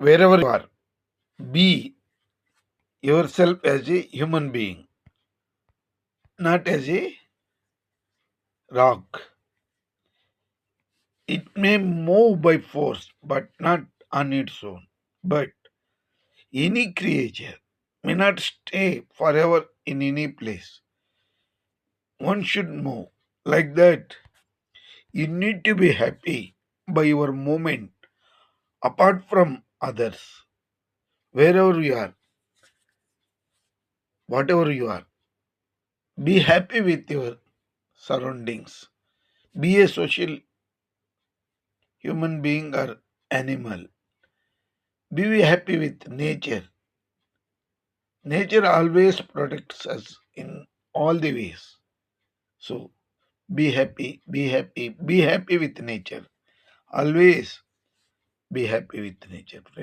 Wherever you are, be yourself as a human being, not as a rock. It may move by force, but not on its own. But any creature may not stay forever in any place. One should move. Like that, you need to be happy by your moment apart from others. Wherever you are, whatever you are, be happy with your surroundings. Be a social human being or animal. Be happy with nature. Nature always protects us in all the ways. So be happy, be happy, be happy with nature. Always be happy with nature, friend.